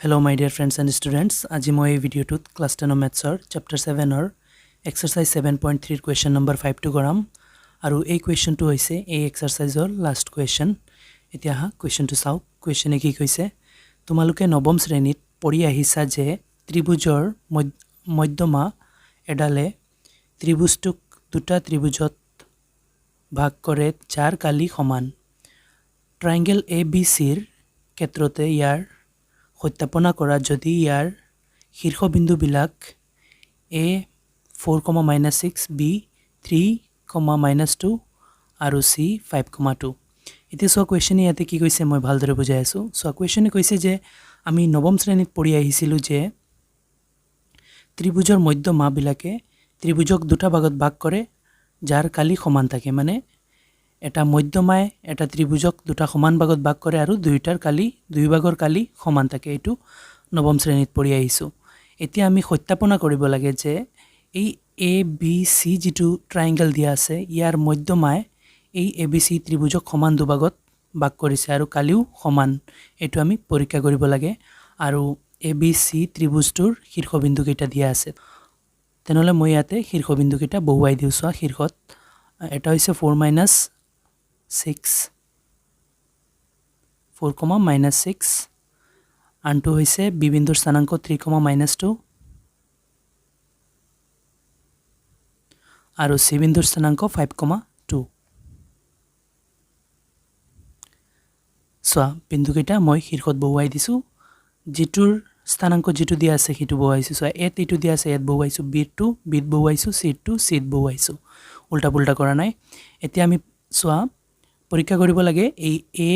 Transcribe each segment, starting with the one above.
Hello my dear friends and students. আজি মই এই ভিডিওটোত ক্লাস 10 ম্যাথছৰ চ্যাপ্টাৰ 7ৰ এক্সাৰসাইজ 7.3 কুৱেশ্যন নম্বৰ 5 টো কৰাম আৰু এই কুৱেশ্যনটো হৈছে এই এক্সাৰসাইজৰ লাষ্ট কুৱেশ্যন। এতিয়া হা কুৱেশ্যনটো চাও। কুৱেশ্যনে কি কৈছে, তোমালোকে নৱম শ্ৰেণীত পঢ়ি আহিছা যে ত্ৰিভুজৰ মধ্যমা এডালে ত্ৰিভুজটোক দুটা ত্ৰিভুজত ভাগ কৰে যাৰ কালি সমান। ট্ৰায়াঙ্গেল ABCৰ ক্ষেত্ৰতে ইয়াৰ সত্যাপনা কৰা যদি ইয়াৰ শীৰ্ষবিন্দুবিলাক A 4,-6, B 3,-2 আৰু C 5,2। এতিয়া সো কোৱেশ্যনে ইয়াতে কি কৈছে মই ভালদৰে বুজাই আছো। সো কোৱেশ্যনে কৈছে যে আমি নৱম শ্ৰেণীত পঢ়ি আহিছিলো যে ত্ৰিভুজৰ মধ্যমাবিলাকে ত্ৰিভুজক দুটা ভাগত ভাগ কৰে যাৰ কালি সমান থাকে। মানে এটা মধ্যমায় এটা ত্ৰিভুজক দুটা সমান ভাগত ভাগ কৰে আৰু দুইটাৰ কালি দুই ভাগৰ কালি সমান থাকে। এটো নৱম শ্ৰেণীত পঢ়ি আহিছো। এতিয়া আমি সত্যাপনা কৰিব লাগে যে এই ABC যেটো ট্ৰায়াঙ্গেল দিয়া আছে ইয়াৰ মধ্যমায় এই ABC ত্ৰিভুজক সমান দুভাগত ভাগ কৰিছে আৰু কালিও সমান। এটো আমি পৰীক্ষা কৰিব লাগে আৰু ABC ত্ৰিভুজটোৰ শীৰ্ষবিন্দু কেইটা দিয়া আছে। তেনেহলে মই ইয়াতে শীৰ্ষবিন্দু কেইটা বহুৱাই দিও। সো শীৰ্ষত এটা হৈছে 4,-6 আনটো হৈছে B বিন্দুৰ স্থানাংক 3,-2 আৰু C বিন্দুৰ স্থানাংক 5,2। সো বিন্দু কেইটা মই শীৰ্ষত বহুৱাই দিছো। যেটোৰ স্থানাংক যেটো দিয়া আছে হিটো বহুৱাইছো। সো এত ইটো দিয়া আছে এত বহুৱাইছো, B টো বিত বহুৱাইছো, C টো Cত বহুৱাইছো, উল্টা পুল্টা কৰা নাই। এতিয়া আমি সোয়া পৰীক্ষা কৰিব লাগে এই A।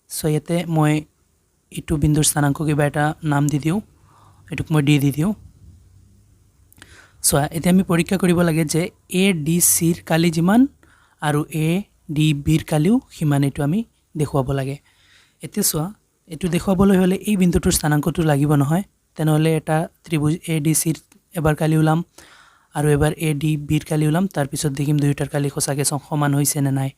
সো ইয়াতে মই ইটো বিন্দুৰ স্থানাংক কিবা এটা নাম দি দিও, এটুক মই দি দিও। সো এতিয়া আমি পৰীক্ষা কৰিব লাগে যে ADC ৰ কালি যিমান আৰু ADB ৰ কালিও সিমান। এটো আমি দেখুৱাব লাগে। এতিয়া সোয়া এটো দেখুৱাবলৈ হলে এই বিন্দুটোৰ স্থানাংকটো লাগিব নহয়। তেনেহলে এটা ত্ৰিভুজ ADC ৰ এবাৰ কালি উলাম আৰু এবাৰ ADB ৰ কালি উলাম, তাৰ পিছত দেখিম দুইটাৰ কালি সঁচাকে সমান হৈছে নে নাই।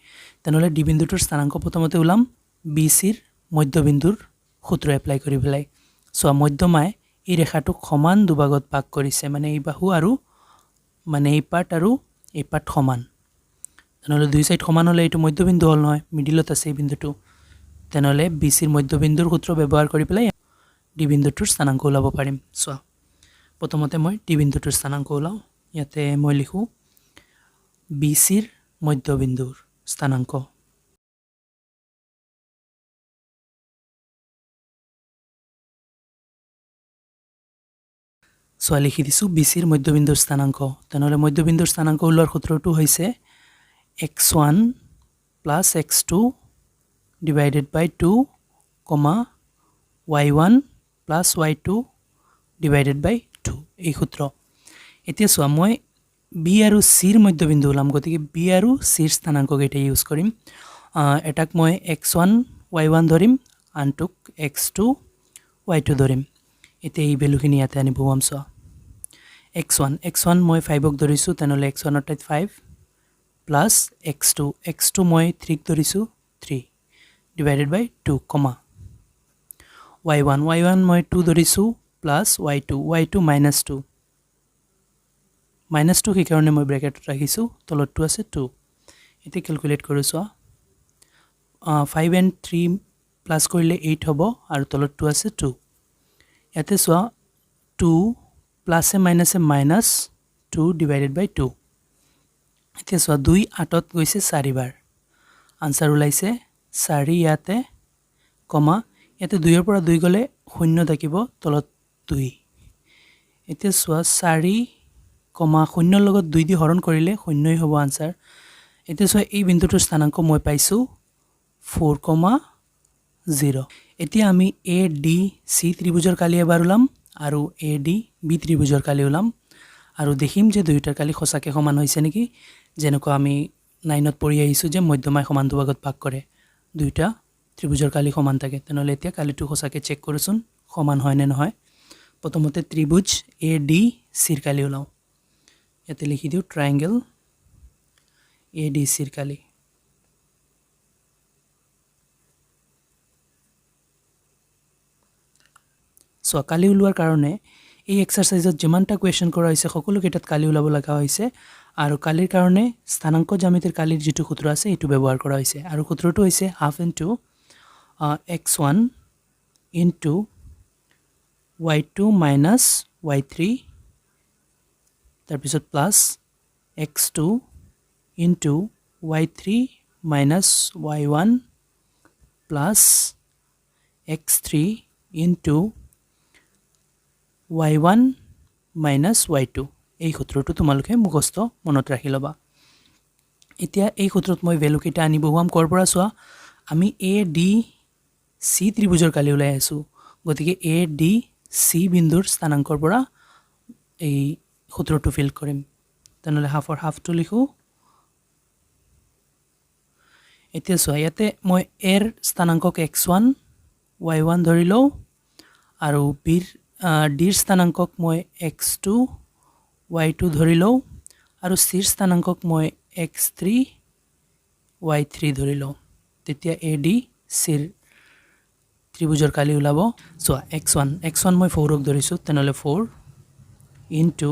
তেনেহলে D বিন্দুটোৰ স্থানাংক প্ৰথমতে উলাম BC ৰ মধ্যবিন্দুৰ সূত্ৰ এপ্লাই কৰি পেলাই। সো মধ্যমায় এই ৰেখাটোক সমান দুভাগত ভাগ কৰিছে, মানে এই বাহু আৰু মানে এই পাৰ্ট আৰু এই পাৰ্ট সমান। তেনেহলে দুই সাইড সমান হলে এটো মধ্যবিন্দু হল নহয়, মিডিলত আছে এই বিন্দুটো। তেনেহলে BC ৰ মধ্যবিন্দুৰ সূত্ৰ ব্যৱহাৰ কৰি পেলাই D বিন্দুটোৰ স্থানাংক উলাব পাৰিম। সো প্ৰথমতে মই D বিন্দুটোৰ স্থানাংক উলাও। ইয়াতে মই লিখো BC ৰ মধ্যবিন্দুৰ স্থানাংক। সো লিখি দিছো BC ৰ মধ্যবিন্দুৰ স্থানাংক। তেনেহলে মধ্যবিন্দুৰ স্থানাংক উলোৱাৰ সূত্ৰটো হৈছে x1 + x2 divided by 2, y1 + y2 divided by 2 এই সূত্ৰ। এতিয়া সোয়া মই B আৰু C ৰ মধ্যবিন্দু উলাম, গতিকে B আৰু C ৰ স্থানাংক কেইটা ইউজ কৰিম। এটাক মই x1 y1 ধৰিম, আনটোক x2 y2 ধৰিম। এতিয়া এই ভ্যালুখিনি ইয়াতে আনি বহুৱাম। সোয়া x1 মই 5ক ধৰিছো, তেনেহলে x1 ৰ ঠাইত 5 প্লাস x2 মই 3ক ধৰিছো 3 divided by 2, y1 মই 2 ধৰিছো প্লাস y2 -2 কি কাৰণে মই ব্ৰেকেটত ৰাখিছো, তলত 2 আছে 2। এতিয়া ক্যালকুলেট কৰো। সোয়া 5 and 3 প্লাস কৰিলে 8 হ'ব আৰু তলত 2 আছে 2। ইয়াতে সোয়া 2 প্লাসে মাইনাসে -2 divided by 2। এতিয়া সোয়া 2 8ত গৈছে 4 বাৰ, আনসাৰ ওলাইছে 4 ইয়াতে ইয়াতে 2 ৰ পৰা 2 গলে 0 থাকিব, তলত 2। এতিয়া সোয়া 4, 0 ৰ লগত 2 দি হৰণ কৰিলে 0ই হ'ব আনসাৰ। এতিয়া সোয়া এই বিন্দুটোৰ স্থানাংক মই পাইছো 4,0। এতিয়া আমি ADC ত্ৰিভুজৰ কালি এবাৰ উলাম আৰু ADB ত্ৰিভুজৰ কালি উলাম আৰু দেখিম যে দুইটাৰ কালি সঁচাকে সমান হৈছে নেকি। যেনেকৈ আমি 9ত পঢ়ি আহিছো যে মধ্যমায় সমান দুভাগত ভাগ কৰে, দুইটা ত্ৰিভুজৰ কালি সমান থাকে। তেনেহলে এতিয়া কালিটো সঁচাকে চেক কৰচোন সমান হয় নে নহয়। প্ৰথমতে ত্ৰিভুজ ADC ৰ কালি উলাও। ইয়াতে লিখি দিও ট্ৰায়াঙ্গেল ADC ৰ কালি। সো কালি ওলোৱাৰ কাৰণে এই এক্সাৰসাইজত যিমানটা কুৱেশ্যন কৰা হৈছে সকলোকেইটাত কালি ওলাব লগা হৈছে আৰু কালিৰ কাৰণে স্থানাংক জ্যামিতিৰ কালিৰ যিটো সূত্ৰ আছে এইটো ব্যৱহাৰ কৰা হৈছে আৰু সূত্ৰটো হৈছে half into x1 into y2 minus y3 তাৰপিছত plus x2 into y3 minus y1 plus x3 into y1 minus y2 এই সূত্ৰটো তোমালোকে মুখস্থ মনত ৰাখি ল'বা এতিয়া এই সূত্ৰত মই ভ্যালু কেইটা আনি বহুৱাম কৰ পৰা চোৱা আমি a d c ত্ৰিভুজৰ কালি ওলাই আছো গতিকে a d c বিন্দুৰ স্থানাংকৰ পৰা এই সূত্ৰটো ফিল কৰিম তেনেহলে হাফৰ হাফটো লিখো এতিয়া চোৱা ইয়াতে মই a ৰ স্থানাংকক x1 y1 ধৰি লও আৰু b ৰ d ৰ স্থানাংকক মই x2 y2 ধৰি লও আৰু c ৰ স্থানাংকক মই x3 y3 ধৰি লও তেতিয়া ad c ৰ ত্ৰিভুজৰ কালি ওলাব চোৱা x1 মই 4 ক ধৰিছো তেনেহলে 4 ইনটু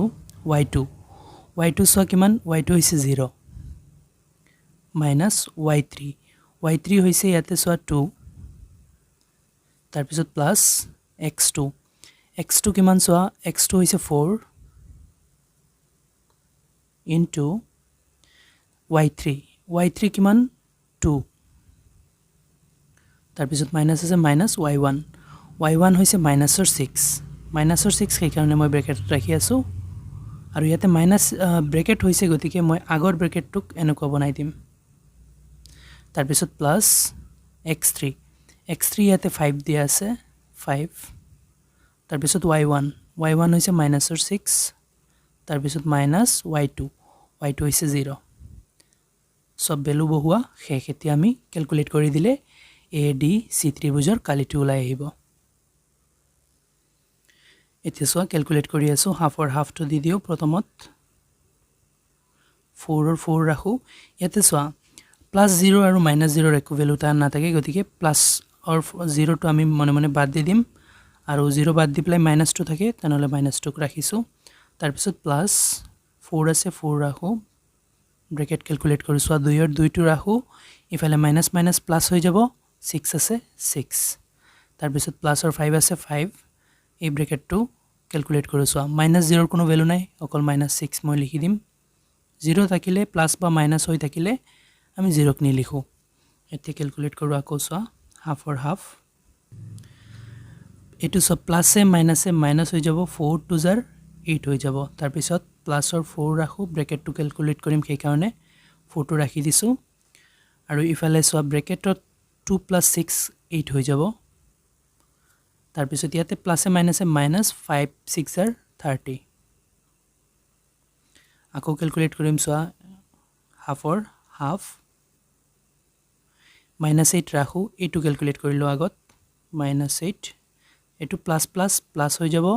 y2 চোৱা কিমান y2 হৈছে 0 মাইনাছ y3 হৈছে ইয়াতে চোৱা 2 তাৰপিছত প্লাছ x2 কিমান চোৱা x2 হৈছে 4 ইনটু y3 কিমান 2 তাৰপিছত মাইনাছ আছে মাইনাছ y1 হৈছে মাইনাছৰ 6 সেইকাৰণে মই ব্ৰেকেটত ৰাখি আছো আৰু ইয়াতে মাইনাছ ব্ৰেকেট হৈছে গতিকে মই আগৰ ব্ৰেকেটটোক এনেকুৱা বনাই দিম তাৰপিছত প্লাছ x3 ইয়াতে 5 দিয়া আছে 5 তাৰপিছত y1 হৈছে মাইনাছৰ 6 তাৰপিছত মাইনাছ y2 হৈছে 0 সব ভ্যালু বহুৱা শেষ এতিয়া আমি ক্যালকুলেট কৰি দিলে ADC ত্ৰিভুজৰ কালিটো ওলাই আহিব এতিয়া চোৱা ক্যালকুলেট কৰি আছো হাফৰ হাফটো দি দিও প্ৰথমত 4 ৰ 4 ৰাখো ইয়াতে চোৱা প্লাস 0 আৰু মাইনাস 0 ৰ একো ভ্যালু তা নাথাকে গতিকে প্লাস অৰ 0 টো আমি মনে মনে বাদ দি দিম আৰু 0 বাদ দি প্লাই মাইনাস 2 থাকে তানলে মাইনাস 2 ক ৰাখিছো তাৰ পিছত প্লাস 4 আছে 4 ৰাখো ব্ৰেকেট ক্যালকুলেট কৰি চোৱা 2 ৰ 2 টো ৰাখো ইফালে মাইনাস মাইনাস প্লাস হৈ যাব 6 আছে 6 তাৰ পিছত প্লাস অৰ 5 আছে 5 এই ব্ৰেকেটটো ক্যালকুলেট কৰি চোৱা মাইনাস 0 ৰ কোনো ভ্যালু নাই অকল মাইনাস 6 মই লিখি দিম 0 থাকিলে প্লাস বা মাইনাস হৈ থাকিলে আমি 0 ক নি লিখো এতে ক্যালকুলেট কৰো আকো চোৱা হাফ অর হাফ এটু সব প্লাসে মাইনাসে মাইনাস হৈ যাব 4 2 জাৰ 8 হৈ যাব তাৰ পিছত প্লাস অৰ 4 ৰাখো ব্ৰেকেট টু ক্যালকুলেট কৰিম সেই কাৰণে 4 টো ৰাখি দিছো আৰু ইফালে সব ব্ৰেকেটত 2 + 6 8 হৈ যাব তাৰ পিছত ইয়াতে প্লাসে মাইনাসে মাইনাস 5 6 জাৰ 30 আকো ক্যালকুলেট কৰিম চোৱা হাফ অৰ হাফ -8 ৰাখো এটু ক্যালকুলেট কৰিলো আগত -8 এটু প্লাস প্লাস প্লাস হৈ যাব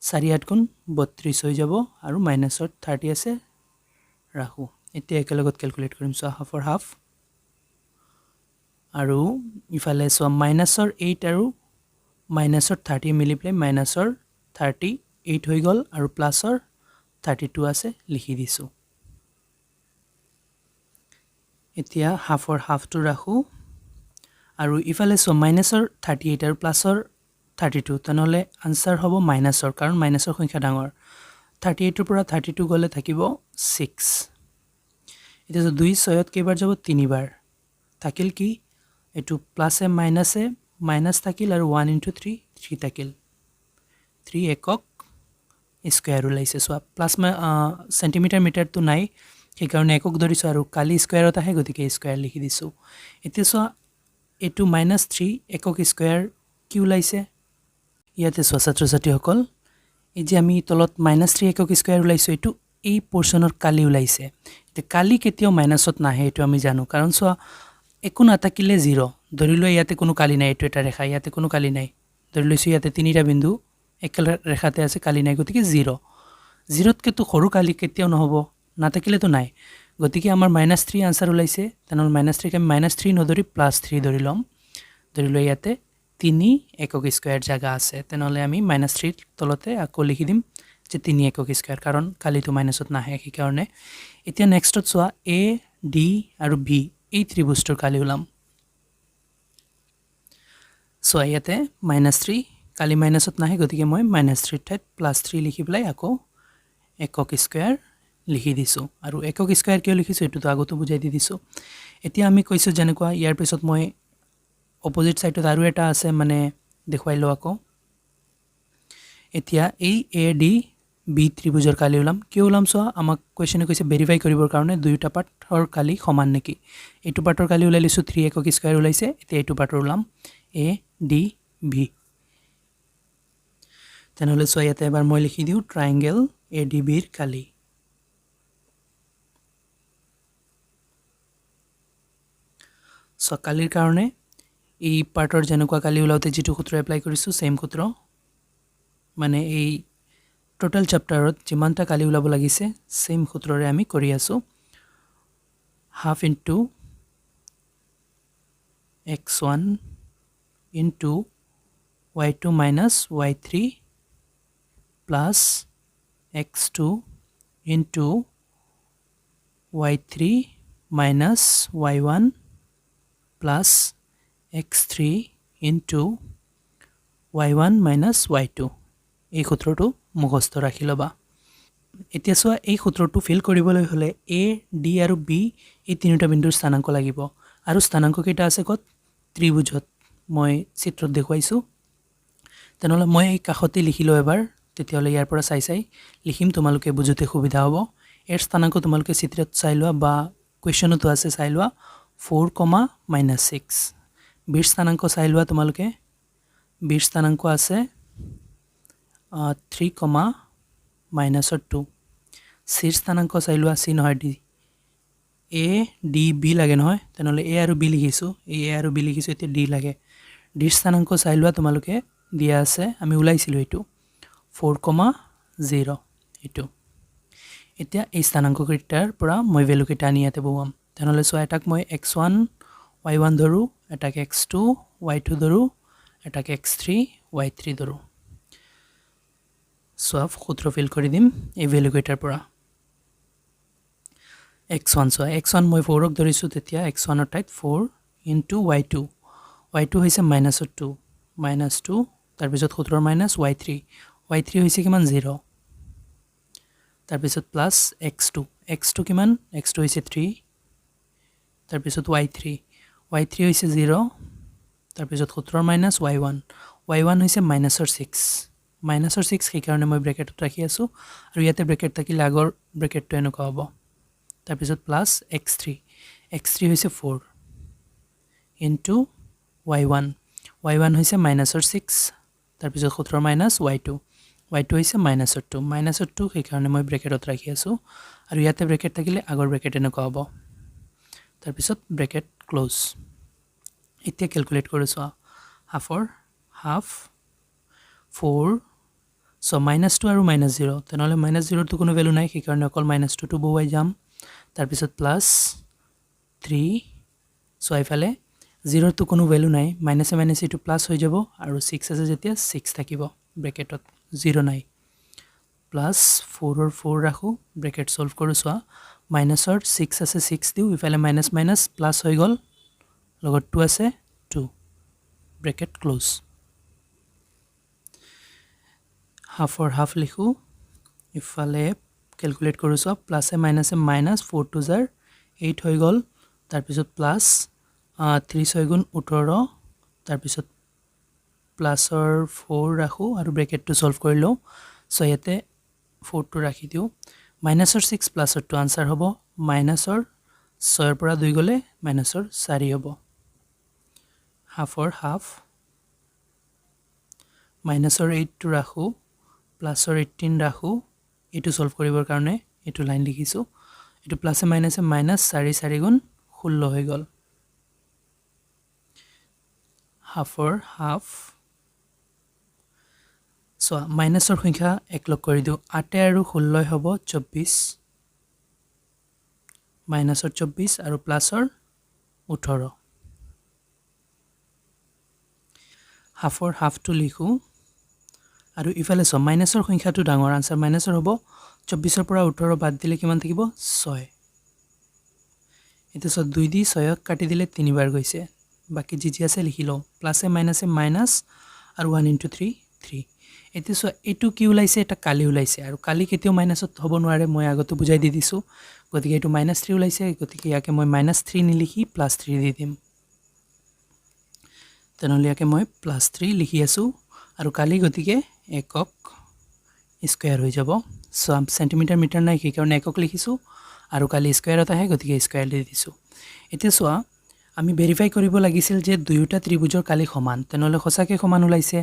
4 8 গুণ 32 হৈ যাব আৰু মাইনাসৰ 30 আছে ৰাখো এতিয়া একেলগত ক্যালকুলেট কৰিম সো হাফ অৰ হাফ আৰু ইফালে সো মাইনাসৰ 8 আৰু মাইনাসৰ 30 মিলি প্লাই মাইনাসৰ 38 হৈ গল আৰু প্লাসৰ 32 আছে লিখি দিছো এতিয়া হাফ অৰ হাফ টু ৰাখো আৰু ইফালে সো মাইনাসৰ 38 আৰু প্লাসৰ 32 তনলে আনসাৰ হ'ব মাইনাসৰ কাৰণ মাইনাসৰ সংখ্যা ডাঙৰ 38 ৰ পৰা 32 গলে থাকিব 6 এটা 2 6ত কেবাৰ যাব 3 বাৰ থাকিল কি এটু প্লাসে মাইনাসে মাইনাস থাকিল আৰু 1 * 3 3 থাকিল 3 একক স্কয়াৰ ওলাইছে সো প্লাস সেন্টিমিটাৰ মিটাৰ তো নাই সেই কাৰণে একক ধৰিছো আৰু কালি স্কয়াৰত আহে গতিকে স্কয়ার লিখি দিছো এতিয়া সো এটু -3 একক স্কয়ার কি ওলাইছে ইয়াতে সো ছাত্ৰ ছাত্ৰী সকল এই যে আমি তলত -3 একক স্কয়াৰ ওলাইছো এটু এই পোৰশনৰ কালি ওলাইছে তে কালি কেতিয়াও মাইনাসত নাহে এটু আমি জানো কাৰণ সো একো নাথাকিলে 0 ধৰিলো ইয়াতে কোনো কালি নাই এটু এটা ৰেখা ইয়াতে কোনো কালি নাই ধৰিলৈছো ইয়াতে তিনিটা বিন্দু একেল ৰেখাতে আছে কালি নাই গতিকে 0 0তকে তো সৰু কালি কেতিয়াও নহব নাথাকিলে তো নাই গতিকে আমাৰ -3 আনসাৰ ওলাইছে তেনল -3 কে -3 নধৰি +3 ধৰি লম ধৰিলো ইয়াতে 3 একক স্কয়ার জায়গা আছে তেনহলে আমি -3 তলতে আকৌ লিখি দিম যে 3 একক স্কয়ার কারণ কালিটো মাইনাসত নাহে এই কারণে এতিয়া নেক্সটত সোয়া a d আৰু b এই ত্ৰিভুজটোৰ কালি উলাম সো ইয়াতে -3 কালি মাইনাসত নাহে গতিকে মই -3 ঠাইত +3 লিখি পেলাই আকৌ একক স্কয়ার লিখি দিছো আৰু একক স্কয়ার কিয় লিখিছো এটো তো আগতো বুজাই দি দিছো এতিয়া আমি কৈছো জেনেকুৱা ইয়াৰ পিছত মই অপোজিট সাইডত আৰু এটা আছে মানে দেখুৱাই লো আকৌ এতিয়া এই এ ডি বি ত্ৰিভুজৰ কালি উলাম কিয় উলাম সো আমাক কোৱেশ্চনে কৈছে ভেৰিফাই কৰিবৰ কাৰণে দুইটা পাৰ্টৰ কালি সমান নেকি এইটো পাৰ্টৰ কালি উলাই লিছো 3 একক স্কয়াৰ উলাইছে এতিয়া এইটো পাৰ্টৰ উলাম এ ডি বি তেনহলে সো ইয়াতে এবাৰ মই লিখি দিও ট্ৰায়াঙ্গেল এ ডি বিৰ কালি সো কালিৰ কাৰণে এই পাৰ্টৰ জেনেকুৱা কালি উলাওতে যেটো সূত্ৰ এপ্লাই কৰিছো সেম সূত্ৰ মানে এই টোটাল চ্যাপ্টাৰত যিমানটা কালি উলাব লাগিছে সেম সূত্ৰৰে আমি কৰি আছো half into x1 into y2 minus y3 plus x2 into y3 minus y1 plus x3 into y1 minus y2 এই সূত্ৰটো মুখস্থ ৰাখি লবা এতিয়া সোয়া এই সূত্ৰটো ফিল কৰিবলৈ হলে a d আৰু b এই তিনিটা বিন্দুৰ স্থানাঙ্ক লাগিব আৰু স্থানাঙ্ক কেইটা আছে কত ত্ৰিভুজত মই চিত্ৰত দেখুৱাইছো তেনহলে মই এই কাখতে লিখিলো এবাৰ তেতিয়ালে ইয়াৰ পৰা চাই লিখিম তোমালোকে বুজুতে সুবিধা হ'ব এৰ স্থানাঙ্ক তোমালোকে চিত্ৰত চাই লোৱা বা কোৱেশ্চনতো আছে চাই লোৱা 4, -6 বিৰ স্থানাঙ্ক চাই লোৱা তোমালোকে বিৰ স্থানাঙ্ক আছে 3, -2 সিৰ স্থানাঙ্ক চাই লোৱা সি নহয় d a d b লাগে নহয় তেনহলে a আৰু b লিখিছো a আৰু b লিখিছো এতিয়া d লাগে d স্থানাঙ্ক চাই লোৱা তোমালোকে দিয়া আছে আমি উলাইছিলো এটো 4, 0 এটো এতিয়া এই স্থানাঙ্ক কেইটাৰ পৰা মই ভ্যালু কেইটা আনিয়াতে বহাম তেনহলে সো এটাক মই x1 y1 ধৰু এটাক x2 y2 ধৰু এটাক x3 y3 ধৰু সো সূত্ৰ ফিল কৰি দিম এই ভ্যালু কেইটাৰ পৰা x1 সো x1 মই 4 ক ধৰিছো তেতিয়া x1 ৰ ঠাইত 4 into y2 y2 হৈছে -2 -2 তাৰ পিছত সূত্ৰৰ মাইনাস y3 y3 হৈছে কিমান 0 তাৰ পিছত প্লাস x2 x2 কিমান x2 হৈছে 3 তাৰ পিছত y3 y3 হৈছে 0 তাৰ পিছত সূত্ৰৰ মাইনাস y1 y1 হৈছে -6 -6 সেই কাৰণে মই ব্ৰেকেটত ৰাখি আছো আৰু ইয়াতে ব্ৰেকেট থাকিলে আগৰ ব্ৰেকেটটো এনেকুৱা হ'ব তাৰ পিছত প্লাস x3 x3 হৈছে 4 into y1 y1 হৈছে -6 তাৰ পিছত সূত্ৰৰ মাইনাস y2 y2 হৈছে -2 সেই কাৰণে মই ব্ৰেকেটত ৰাখি আছো আৰু ইয়াতে ব্ৰেকেট থাকিলে আগৰ ব্ৰেকেট এনেকুৱা হ'ব তাৰ পিছত ব্ৰেকেট ক্লোজ এতিয়া ক্যালকুলেট কৰিছো হাফৰ হাফ 4 সো -2 আৰু -0 তেনহলে -0 তো কোনো ভ্যালু নাই সেই কাৰণে অকল -2 টো বহাই যাম তাৰ পিছত প্লাস 3 সো আইফালে 0 তো কোনো ভ্যালু নাই মাইনাসে মাইনাসে টু প্লাস হৈ যাব আৰু 6 আছে যেতিয়া 6 থাকিব ব্ৰেকেটত 0 নাই প্লাস 4 ৰ 4 ৰাখো ব্ৰেকেট সলভ কৰো সোৱা মাইনাসৰ 6 আছে 6 দিও ইফালে মাইনাস মাইনাস প্লাস হৈ গল লগত 2 আছে 2 ব্ৰেকেট ক্লোজ হাফৰ হাফ লিখো ইফালে ক্যালকুলেট কৰো সব প্লাসে মাইনাসে মাইনাস 4 2 জাৰ 8 হৈ গল তাৰ পিছত প্লাস 3 6 গুণ 18 তাৰ পিছত প্লাসৰ 4 ৰাখো আৰু ব্ৰেকেট টু সলভ কৰি লও সো ইয়াতে 4 টু ৰাখি দিও মাইনাসৰ 6 প্লাসৰ 2 আনসাৰ হ'ব মাইনাসৰ 6 ৰ পৰা 2 গলে মাইনাসৰ 4 হ'ব হাফৰ হাফ মাইনাসৰ 8 টু ৰাখো প্লাসৰ 18 ৰাখো এটো সলভ কৰিবৰ কাৰণে এটো লাইন লিখিছো এটো প্লাসে মাইনাসে মাইনাস 4 4 গুণ 16 হৈ গল হাফৰ হাফ সো মাইনাসৰ সংখ্যা এক লগ কৰি দিও 8 আৰু 16 হ'ব 24 মাইনাসৰ 24 আৰু প্লাসৰ 18 হাফৰ হাফটো লিখোঁ আৰু ইফালে চ মাইনাছৰ সংখ্যাটো ডাঙৰ আনসাৰ মাইনাছৰ হ'ব 24 পৰা 18 বাদ দিলে কিমান থাকিব 6 এতিয়া 2 দি 6ক কাটি দিলে 3 বাৰ গৈছে বাকি যি যি আছে লিখি লওঁ প্লাসে মাইনাসে মাইনাস আৰু 1 * 3 3 এতিয়া এটো কি ওলাইছে এটা কালি ওলাইছে আৰু কালি কেতিয়াও মাইনাসত হ'ব নোৱাৰে মই আগতে বুজাই দি দিছো গতিকে এটো -3 ওলাইছে গতিকে ইয়াকে মই -3 নিলিখি +3 দি দিম তেনেহ'লে ইয়াকে মই +3 লিখি আছো আৰু কালি গতিকে একক স্কয়াৰ হৈ যাব সেন্টিমিটাৰ মিটাৰ নাই কি কাৰণে একক লিখিছো আৰু কালি স্কয়াৰত আহে গতিকে স্কয়াৰ দি দিছো এতিয়া চোৱা আমি ভেৰিফাই কৰিব লাগিছিল যে দুয়োটা ত্ৰিভুজৰ কালি সমান তেনেহ'লে সঁচাকৈ সমান ওলাইছে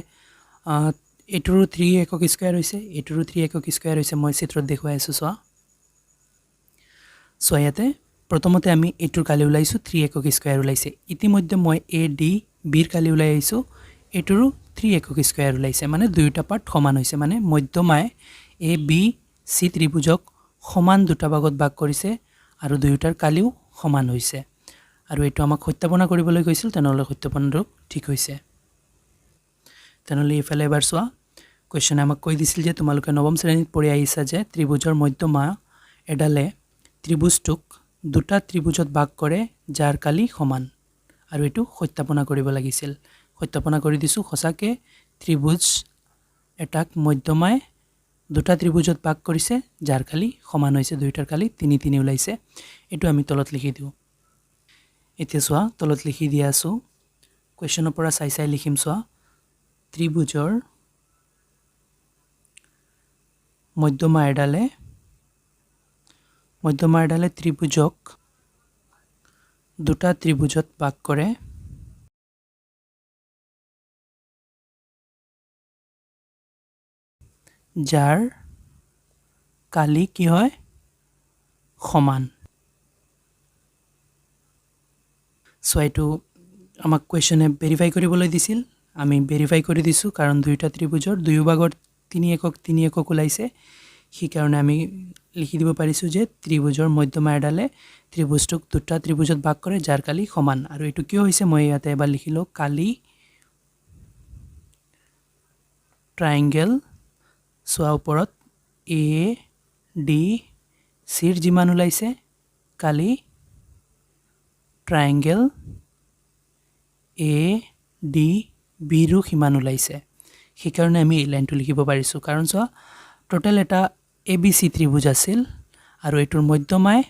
এটোৰো 3 একক স্কয়াৰ হৈছে এটোৰো 3 একক স্কয়াৰ হৈছে মই চিত্ৰত দেখুৱাই আছো চোৱা ইয়াতে প্ৰথমতে আমি এটোৰ কালি ওলাইছো 3 একক স্কয়াৰ ওলাইছে ইতিমধ্যে মই এ ডি বিৰ কালি ওলাই আইছো এটোৰো 3 একক স্কয়াৰ ওলাইছে মানে দুয়োটা পাৰ্ট সমান হৈছে মানে মধ্যমায়ে এ বি সি ত্ৰিভুজক সমান দুটা ভাগত ভাগ কৰিছে আৰু দুয়োটাৰ কালিও সমান হৈছে আৰু এটো আমাক সত্যাপনা কৰিবলৈ কৈছিল তেনেহ'লে সত্যাপনাটো ঠিক হৈছে তেনেহ'লে ইফালে এবাৰ চোৱা কোৱেশ্চনে আমাক কৈ দিছিল যে তোমালোকে নৱম শ্ৰেণীত পঢ়ি আহিছা যে ত্ৰিভুজৰ মধ্যমা এডালে ত্ৰিভুজটোক দুটা ত্ৰিভুজত ভাগ কৰে যাৰ কালি সমান আৰু এটো সত্যাপনা কৰিব লাগিছিল সত্যাপনা কৰি দিছো সঁচাকে ত্ৰিভুজ এটাক মধ্যমায়ে দুটা ত্ৰিভুজত ভাগ কৰিছে যাৰ কালি সমান হৈছে দুইটাৰ কালি 3 3 ওলাইছে এটো আমি তলত লিখি দিও এতিয়া চোৱা তলত লিখি দিয়া আছো কোৱেশ্চনৰ পৰা চাই লিখিম চোৱা ত্ৰিভুজৰ মধ্যমা এডালে ত্ৰিভুজক দুটা ত্ৰিভুজত ভাগ কৰে যাৰ কালি কি হয় সমান সো এটো আমাক কোৱেশ্চনে ভেৰিফাই কৰিবলৈ দিছিল আমি ভেৰিফাই কৰি দিছো কাৰণ দুইটা ত্ৰিভুজৰ দুয়ো ভাগৰ 3 একক ওলাইছে সেই কাৰণে আমি লিখি দিব পাৰিছো যে ত্ৰিভুজৰ মধ্যমা এডালে ত্ৰিভুজটোক দুটা ত্ৰিভুজত ভাগ কৰে যাৰ কালি সমান আৰু এটো কিয় হৈছে মই ইয়াতে এবাৰ লিখিলো কালি ট্ৰায়াঙ্গেল সোয়া ওপৰত এ ডি সিৰ যিমান ওলাইছে কালি ট্ৰায়াঙ্গেল এ ডি বিৰো সিমান ওলাইছে সেই কাৰণে আমি এই লাইনটো লিখিব পাৰিছো কাৰণ চোৱা টোটাল এটা এ বি সি ত্ৰিভুজ আছিল আৰু এটোৰ মধ্যমায়ে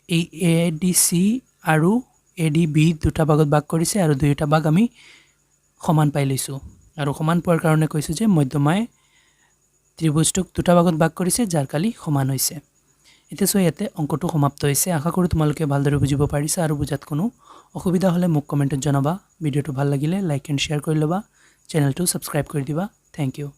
এই এ ডি সি আৰু এ ডি বি দুটা ভাগত ভাগ কৰিছে আৰু দুইটা ভাগ আমি সমান পাই লৈছো আৰু সমান পোৱাৰ কাৰণে কৈছো যে মধ্যমায়ে ত্ৰিভুজটোক দুটা ভাগত ভাগ কৰিছে যাৰ কালি সমান হৈছে এতিয়া সো ইয়াতে অংকটো সমাপ্ত হৈছে আশা কৰো তোমালোকে ভালদৰে বুজিব পাৰিছা আৰু বুজাত কোনো অসুবিধা হলে মোক কমেন্টত জনাবা ভিডিওটো ভাল লাগিলে লাইক এণ্ড শেয়াৰ কৰি লবা চেনেলটো সাবস্ক্ৰাইব কৰি দিবা থ্যাংক ইউ